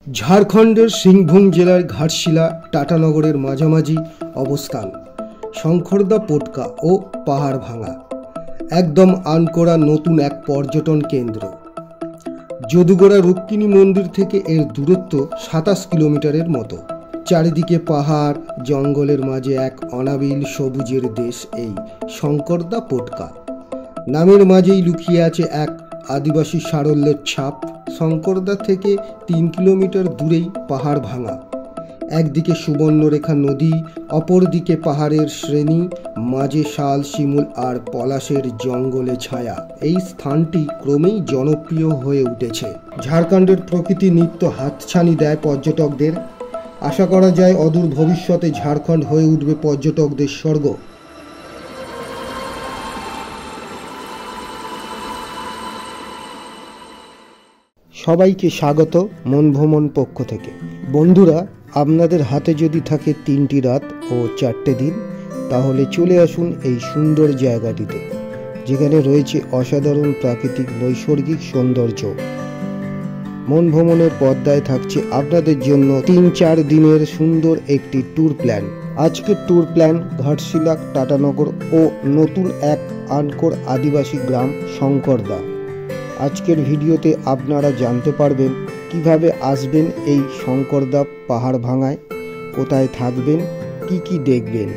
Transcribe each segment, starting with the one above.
ঝাড়খণ্ডের সিংভূম জেলার ঘাটশিলা টাটানগরের মাঝামাঝি অবস্থান। শঙ্করদা পোটকা ও পাহাড় ভাঙা একদম আনকোড়া নতুন এক পর্যটন কেন্দ্র। যদুগোড়া রুক্মিণী মন্দির থেকে এর দূরত্ব 27 কিলোমিটারের মতো। চারিদিকে পাহাড় জঙ্গলের মাঝে এক অনাবিল সবুজের দেশ এই শঙ্করদা পোটকা। নামের মাঝেই লুকিয়ে আছে এক আদিবাসী সারল্যের ছাপ। শঙ্করদা থেকে 3 কিলোমিটার দূরেই পাহাড় ভাঙা। একদিকে সুবর্ণরেখা নদী, অপরদিকে পাহাড়ের শ্রেণী, মাঝে শাল শিমুল আর পলাশের জঙ্গলে ছায়া। এই স্থানটি ক্রমেই জনপ্রিয় হয়ে উঠেছে। ঝাড়খণ্ডের প্রকৃতি নিত্য হাতছানি দেয় পর্যটকদের। আশা করা যায় অদূর ভবিষ্যতে ঝাড়খণ্ড হয়ে উঠবে পর্যটকদের স্বর্গ। সবাইকে স্বাগত মন ভ্রমণ পক্ষ থেকে। বন্ধুরা, আপনাদের হাতে যদি থাকে 3টি রাত ও 4টে দিন, তাহলে চলে আসুন এই সুন্দর জায়গাটিতে, যেখানে রয়েছে অসাধারণ প্রাকৃতিক নৈসর্গিক সৌন্দর্য। মন ভ্রমণের পর্দায় থাকছে আপনাদের জন্য 3-4 দিনের সুন্দর একটি ট্যুর প্ল্যান। আজকের ট্যুর প্ল্যান ঘাটশিলা টাটানগর ও নতুন এক আনকোড় আদিবাসী গ্রাম শঙ্করদা। আজকের ভিডিওতে আপনারা জানতে পারবেন কিভাবে আসবেন এই শঙ্করদা পাহাড় ভাঙায়, কোথায় থাকবেন, কি দেখবেন।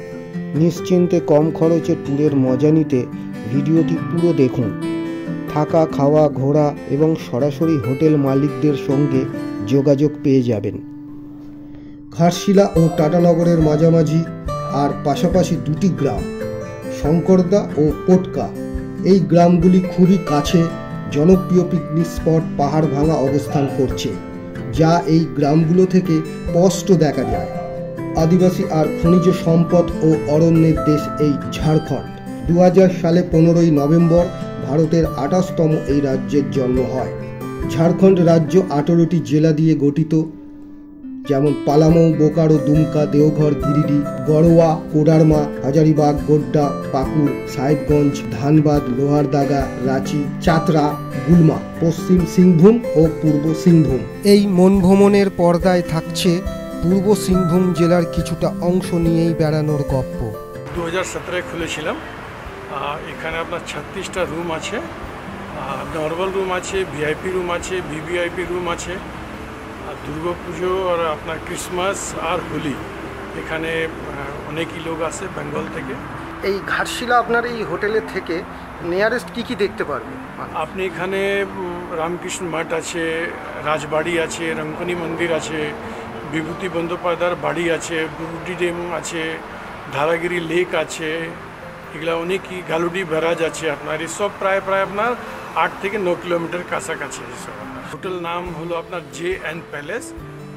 নিশ্চিন্তে কম খরচে ট্যুরের মজা নিতে ভিডিওটি পুরো দেখুন। থাকা, খাওয়া, ঘোরা এবং সরাসরি হোটেল মালিকদের সঙ্গে যোগাযোগ পেয়ে যাবেন। ঘাটশিলা ও টাটানগরের মাঝামাঝি আর পাশাপাশি 2টি গ্রাম শঙ্করদা ও পোটকা। এই গ্রামগুলি খুবই কাছে জনপ্রিয় পিকনিক স্পট পাহাড় ভাঙা অবস্থান করছে, যা এই গ্রামগুলো থেকে স্পষ্ট দেখা যায়। আদিবাসী আর খনিজ সম্পদ ও অরণ্যের দেশ এই ঝাড়খণ্ড। 2000 সালে 15ই নভেম্বর ভারতের 28তম এই রাজ্যের জন্ম হয়। ঝাড়খণ্ড রাজ্য 18টি জেলা দিয়ে গঠিত, যেমন পালামৌ, বোকারো, দুমকা, দেওঘর, গিরিডি, গড়োয়া, কোডারমা, হাজারিবাগ, গোড্ডা, পাকুড়, সাহেবগঞ্জ, ধানবাদ, লোহারদাগা, রাঁচি, চাতরা, গুলমা, পশ্চিম সিংভূম ও পূর্ব সিংভূম। এই মন ভ্রমণের পর্দায় থাকছে পূর্ব সিংভূম জেলার কিছুটা অংশ নিয়েই বেড়ানোর গপ্প। 2017 খুলেছিলাম। এখানে আপনার 36টা রুম আছে। নর্মাল রুম আছে, ভিআইপি রুম আছে, ভিভিআইপি রুম আছে। দুর্গা পুজো আর আপনার ক্রিসমাস আর হোলি এখানে অনেকই লোক আসে বেঙ্গল থেকে। এই ঘাটশিলা আপনার এই হোটেলের থেকে নিয়ারেস্ট কি দেখতে পারবেন? আপনি এখানে রামকৃষ্ণ মঠ আছে, রাজবাড়ি আছে, রঙ্কনী মন্দির আছে, বিভূতি বন্দ্যোপাধ্যায়ের বাড়ি আছে, বুরুডি ড্যাম আছে, ধারাগিরি লেক আছে, এগুলা অনেকই, গালুডি ব্যারাজ আছে। আপনার এসব প্রায় আপনার 8 থেকে 9 কিলোমিটার কাছাকাছি। এসব হোটেল নাম হলো আপনার JN প্যালেস।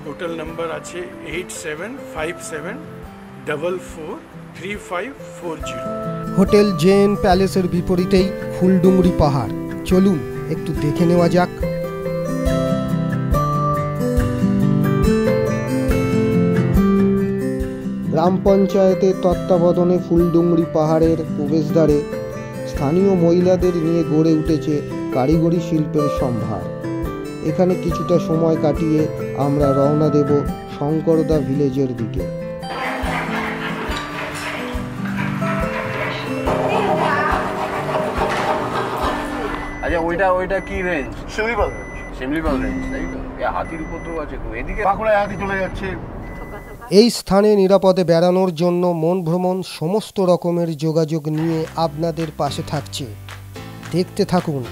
হোটেল নাম্বার আছে 8757443540। হোটেল JN প্যালেসের বিপরীতেই ফুলডুংরি পাহাড়। চলুন একটু দেখে নেওয়া যাক। গ্রাম পঞ্চায়েতের তত্ত্বাবধানে ফুলডুংরি পাহাড়ের প্রবেশদ্বারে স্থানীয় মহিলাদের নিয়ে গড়ে উঠেছে কারিগরি শিল্পের সম্ভার। এখানে কিছুটা সময় কাটিয়ে আমরা রওনা দেব শঙ্করদা ভিলেজের দিকে। আচ্ছা, ওইটা কি রেঞ্জ? শিমলিপাল রেঞ্জ, তাই তো? হাতির উপদ্রব আছে তো, এদিকে বাঁকুড়ায় হাতি চলে যাচ্ছে। এই স্থানে নিরাপদে বেড়ানোর জন্য মন ভ্রমণ সমস্ত রকমের যোগাযোগ নিয়ে আপনাদের পাশে থাকছে। দেখতে থাকুন।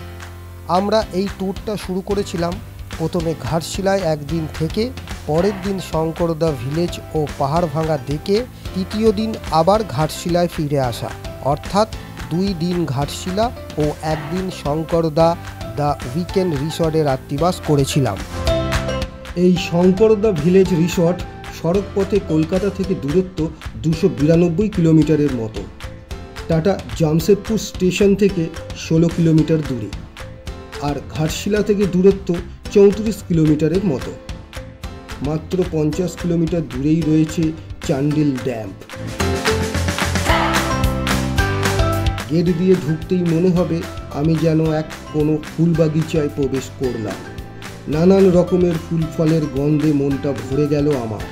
আমরা এই ট্যুরটা শুরু করেছিলাম প্রথমে ঘাটশিলায় একদিন থেকে, পরের দিন শঙ্করদা ভিলেজ ও পাহাড় ভাঙা দেখে তৃতীয় দিন আবার ঘাটশিলায় ফিরে আসা, অর্থাৎ 2 দিন ঘাটশিলা ও 1 দিন শঙ্করদা দ্য উইকেন্ড রিসর্টে রাত্রিবাস করেছিলাম। এই শঙ্করদা ভিলেজ রিসর্ট সড়কপথে কলকাতা থেকে দূরত্ব 292 কিলোমিটারের মতো। টাটা জামশেদপুর স্টেশন থেকে 16 কিলোমিটার দূরে, আর ঘাটশিলা থেকে দূরত্ব 34 কিলোমিটারের মতো। মাত্র 50 কিলোমিটার দূরেই রয়েছে চান্ডিল ড্যাম। গেট দিয়ে ঢুকতেই মনে হবে আমি যেন কোনো ফুল বাগিচায় প্রবেশ করলাম। নানান রকমের ফুল ফলের গন্ধে মনটা ভরে গেল আমার।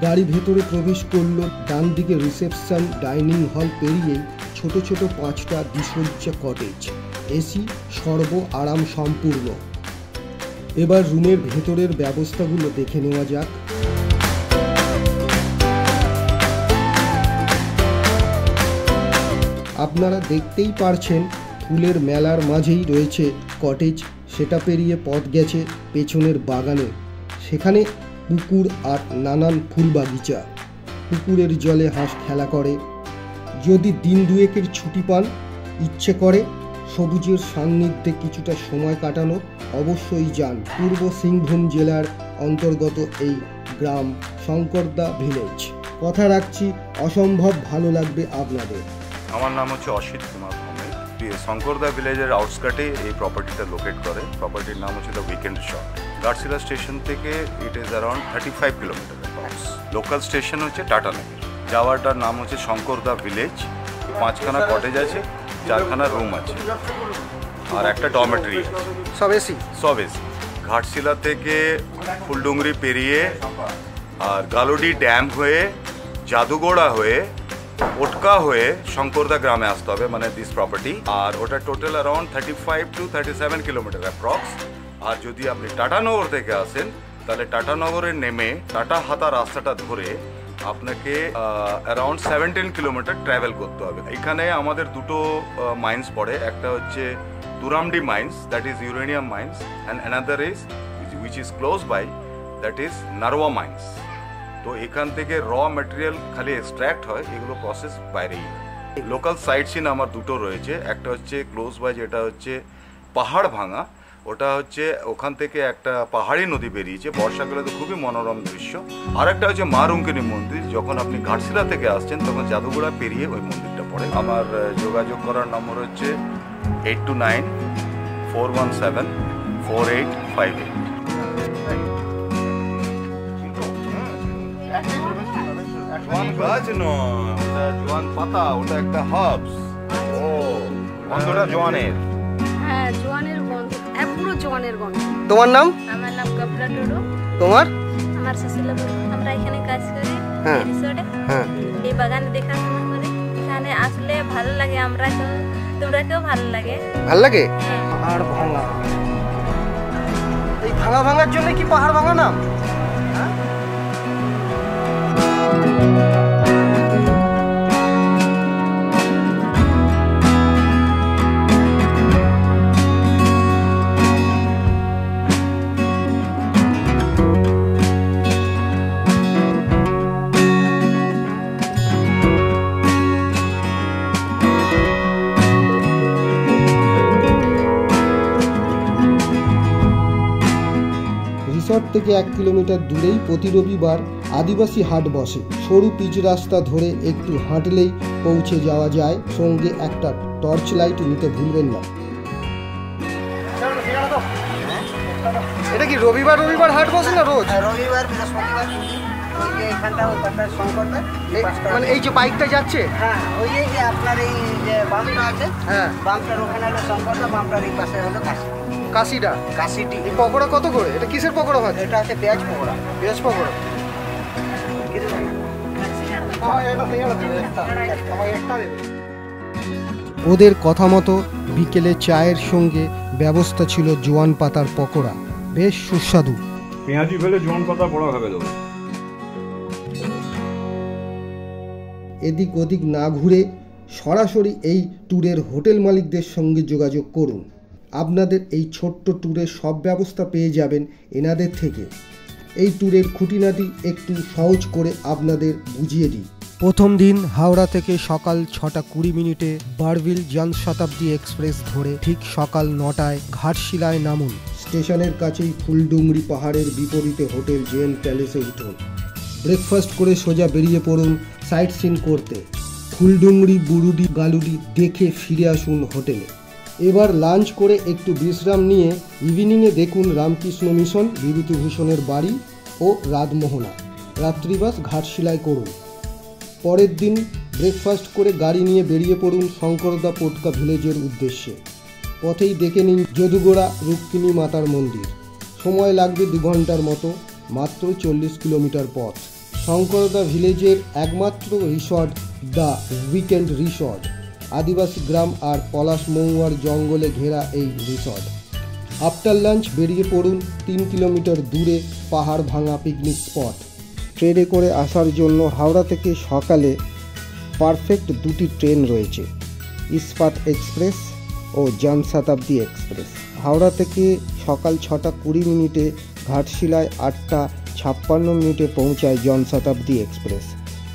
গাড়ি ভেতরে প্রবেশ করলো, ডান দিকে রিসেপশন ডাইনিং হল পেরিয়েই ছোট ছোট 5টা দ্বিসজ্জা কটেজ, এসি, সর্ব আরাম সম্পূর্ণ। এবার রুমের ভেতরের ব্যবস্থাগুলো দেখে নেওয়া যাক। আপনারা দেখতেই পারছেন ফুলের মেলার মাঝেই রয়েছে কটেজ, সেটা পেরিয়ে পথ গেছে পেছনের বাগানে, সেখানে পুকুর আর নানান ফুল বাগিচা। পুকুরের জলে হাঁস খেলা করে। যদি দিন দুয়েকের ছুটি পান, ইচ্ছে করে সবুজের সান্নিধ্যে কিছুটা সময় কাটানোর, অবশ্যই যান। পূর্ব সিংভূম জেলার অন্তর্গত এই গ্রাম শঙ্করদা ভিলেজ। কথা রাখছি, অসম্ভব ভালো লাগবে আপনাদের। আমার নাম হচ্ছে অসিত কুমার ভৌমিক। শঙ্করদা ভিলেজের আউটস্কার্টে এই প্রপার্টিটা লোকেট করে। প্রপার্টির নাম হচ্ছে the weekend shot. Ghatshila station থেকে it is around 35 kilometre approx. Local station হচ্ছে টাটানগর। যাওয়াটার নাম হচ্ছে শঙ্করদা ভিলেজ। 5খানা কটেজ আছে, 4খানা রুম আছে আর একটা ডরমেটরি আছে। সব এসি? সব এসি। ঘাটশিলা থেকে ফুলডুংরি পেরিয়ে আর গালুডি ড্যাম হয়ে জাদুগোড়া হয়ে ওটকা হয়ে শঙ্করদা গ্রামে আসতে হবে, মানে দিস প্রপার্টি। আর ওটা total around 35 to 37 kilometre approx. আর যদি আপনি টাটানগর থেকে আসেন তাহলে টাটানগরে নেমে টাটা হাতা রাস্তাটা ধরে আপনাকে অ্যারাউন্ড 17 কিলোমিটার ট্রাভেল করতে হবে। এখানে আমাদের দুটো মাইন্স পড়ে, একটা হচ্ছে Turamdih mines, that is uranium mines, and another is which is close by, that is Narwa mines. তো এখান থেকে র ম্যাটেরিয়াল খালি এক্সট্র্যাক্ট হয়, এগুলো প্রসেস বাইরেই। লোকাল সাইট সিন আমার দুটো রয়েছে, একটা হচ্ছে ক্লোজ বাই যেটা হচ্ছে পাহাড় ভাঙা, ওটা হচ্ছে ওখান থেকে একটা পাহাড়ি নদী বেরিয়েছে, বর্ষাকালে তো খুবই মনোরম দৃশ্য। আর একটা হচ্ছে মা রুঙ্কিনী মন্দির, যখন আপনি ঘাটশিলা থেকে আসছেন তখন জাদুগোড়া পেরিয়ে ওই মন্দিরটা পড়ে। আমার যোগাযোগ করার নম্বর হচ্ছে 8294174858। জোয়ান গাছ নয়, ওটা জোয়ান পাতা, ওটা একটা হার্বস। ও, গন্ধটা জোয়ানের? হ্যাঁ, জোয়ানের গন্ধ, পুরো জোয়ানের গন্ধ। তোমার নাম? আমার নাম কপলা টুডু। তোমার? আমার সুশীলা বড়ুয়া। আমরা এখানে কাজ করি রিসোর্টে। হ্যাঁ। এই বাগানে দেখাশোনা করি। এখানে আসলে ভালো লাগে, আমরা তো তোমরাকেও ভালো লাগে। ভালো লাগে? পাহাড় ভাঙা। এই ভাঙা ভাঙার জন্য কি পাহাড় ভাঙা নাম? রিসর্ট থেকে 1 কিলোমিটার দূরেই প্রতি রবিবার আদিবাসী হাট বসে। সরু পিচ রাস্তা ধরে একটু হাঁটলেই পৌঁছে যাওয়া যায়। সঙ্গে একটা টর্চ লাইট নিতে ভুলবেন না। এটা কি রবিবার রবিবার হাট বসে না রোজ? রবিবার, বৃহস্পতিবার, মানে এই যে বাইকটা যাচ্ছে, হ্যাঁ, ওই যে আপনার এই যে বামটা আছে, হ্যাঁ, বামটার ওখানে হলো শঙ্করদা, বামটার এই পাশে হলো কাশিটা। কাশিটি। এই পকোড়া কত করে? এটা কিসের পকোড়া ভাত? এটা আছে পেঁয়াজ পকোড়া। পেঁয়াজ পকোড়া। ওদের কথা মতো বিকেলে চায়ের সঙ্গে ব্যবস্থা ছিল জোয়ান পাতার পকোড়া, বেশ সুস্বাদু। পেঁয়াজি ফেলে জোয়ান পাতা বড়া খাবে দেবো। এদিক ওদিক না ঘুরে সরাসরি এই ট্যুরের হোটেল মালিকদের সঙ্গে যোগাযোগ করুন। আপনাদের এই ছোট্ট ট্যুরের সব ব্যবস্থা পেয়ে যাবেন এনাদের থেকে। এই ট্যুরের খুঁটিনাটি একটু সহজ করে আপনাদের বুঝিয়ে দিই। প্রথম দিন হাওড়া থেকে সকাল 6:20 বারবিল জনশতাব্দী এক্সপ্রেস ধরে ঠিক সকাল 9টায় ঘাটশিলায় নামুন। স্টেশনের কাছেই ফুলডুংরি পাহাড়ের বিপরীতে হোটেল জেন প্যালেসে উঠুন। ব্রেকফাস্ট করে সোজা বেরিয়ে পড়ুন সাইট সিন করতে। ফুলডুংরি, বুরুডি, গালুডি দেখে ফিরে আসুন হোটেলে। এবার লাঞ্চ করে একটু বিশ্রাম নিয়ে ইভিনিংয়ে দেখুন রামকৃষ্ণ মিশন, বিভূতিভূষণের বাড়ি ও রাতমোহনা। রাত্রিবাস ঘাটশিলায় করুন। পরের দিন ব্রেকফাস্ট করে গাড়ি নিয়ে বেরিয়ে পড়ুন শঙ্করদা পোটকা ভিলেজের উদ্দেশ্যে। পথেই দেখে নিন যদুগোড়া রুক্মিণী মাতার মন্দির। সময় লাগবে 2 ঘন্টার মতো, মাত্র 40 কিলোমিটার পথ। শঙ্করদা ভিলেজের একমাত্র রিসর্ট দ্য উইকেন্ড রিসর্ট। আদিবাসী গ্রাম আর পলাশ মহুয়ার জঙ্গলে ঘেরা এই রিসর্ট। আফটার লাঞ্চ বেরিয়ে পড়ুন 3 কিলোমিটার দূরে পাহাড় ভাঙা পিকনিক স্পট। ট্রেনে করে আসার জন্য হাওড়া থেকে সকালে পারফেক্ট 2টি ট্রেন রয়েছে, ইস্পাত এক্সপ্রেস ও জনশতাব্দী এক্সপ্রেস। হাওড়া থেকে সকাল 6টা 20 মিনিটে, ঘাটশিলায় 8টা 56 মিনিটে পৌঁছায় জনশতাব্দী এক্সপ্রেস।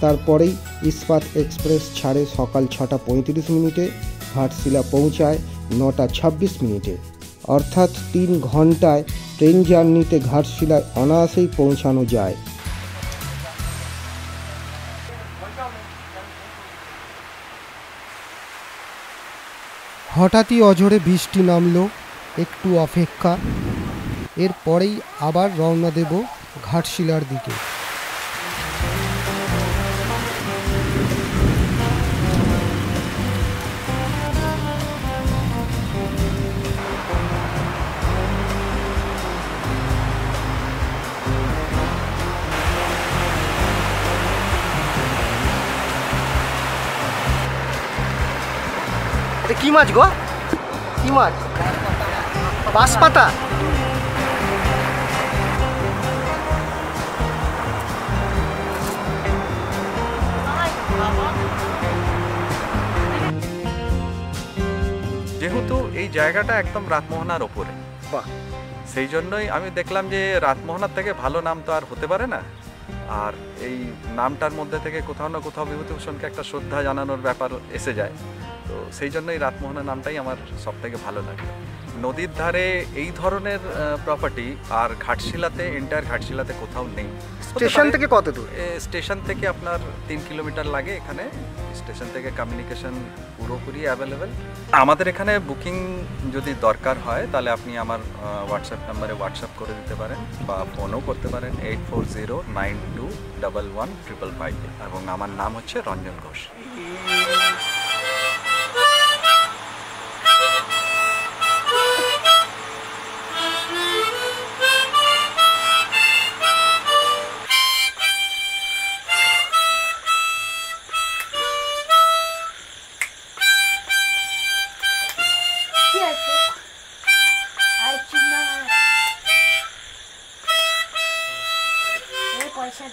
তারপরেই ইস্পাত এক্সপ্রেস ছাড়ে সকাল 6টা 35 মিনিটে, ঘাটশিলা পৌঁছায় 9টা 26 মিনিটে। অর্থাৎ 3 ঘন্টায় ট্রেন জার্নিতে ঘাটশিলায় অনায়াসেই পৌঁছানো যায়। হঠাৎই অঝোরে বৃষ্টি নামলো, একটু অপেক্ষা, এরপরেই আবার রওনা দেব ঘাটশিলার দিকে। কি মাছ গো? কি মাছ? বাঁশপাতা। যেহেতু এই জায়গাটা একদম রাতমোহনার ওপরে, সেই জন্যই আমি দেখলাম যে রাতমোহনার থেকে ভালো নাম তো আর হতে পারে না। আর এই নামটার মধ্যে থেকে কোথাও না কোথাও বিভূতিভূষণকে একটা শ্রদ্ধা জানানোর ব্যাপার এসে যায়, তো সেই জন্যই রাতমোহনা নামটাই আমার সব থেকে ভালো লাগে। নদীর ধারে এই ধরনের প্রপার্টি আর ঘাটশিলাতে, এন্টায়ার ঘাটশিলাতে কোথাও নেই। স্টেশন থেকে কত দূর? স্টেশন থেকে আপনার 3 কিলোমিটার লাগে। এখানে স্টেশন থেকে কমিউনিকেশন পুরোপুরি অ্যাভেলেবেল। আমাদের এখানে বুকিং যদি দরকার হয় তাহলে আপনি আমার হোয়াটসঅ্যাপ নাম্বারে হোয়াটসঅ্যাপ করে দিতে পারেন বা ফোনও করতে পারেন 8409211555, এবং আমার নাম হচ্ছে রঞ্জন ঘোষ। পয়সা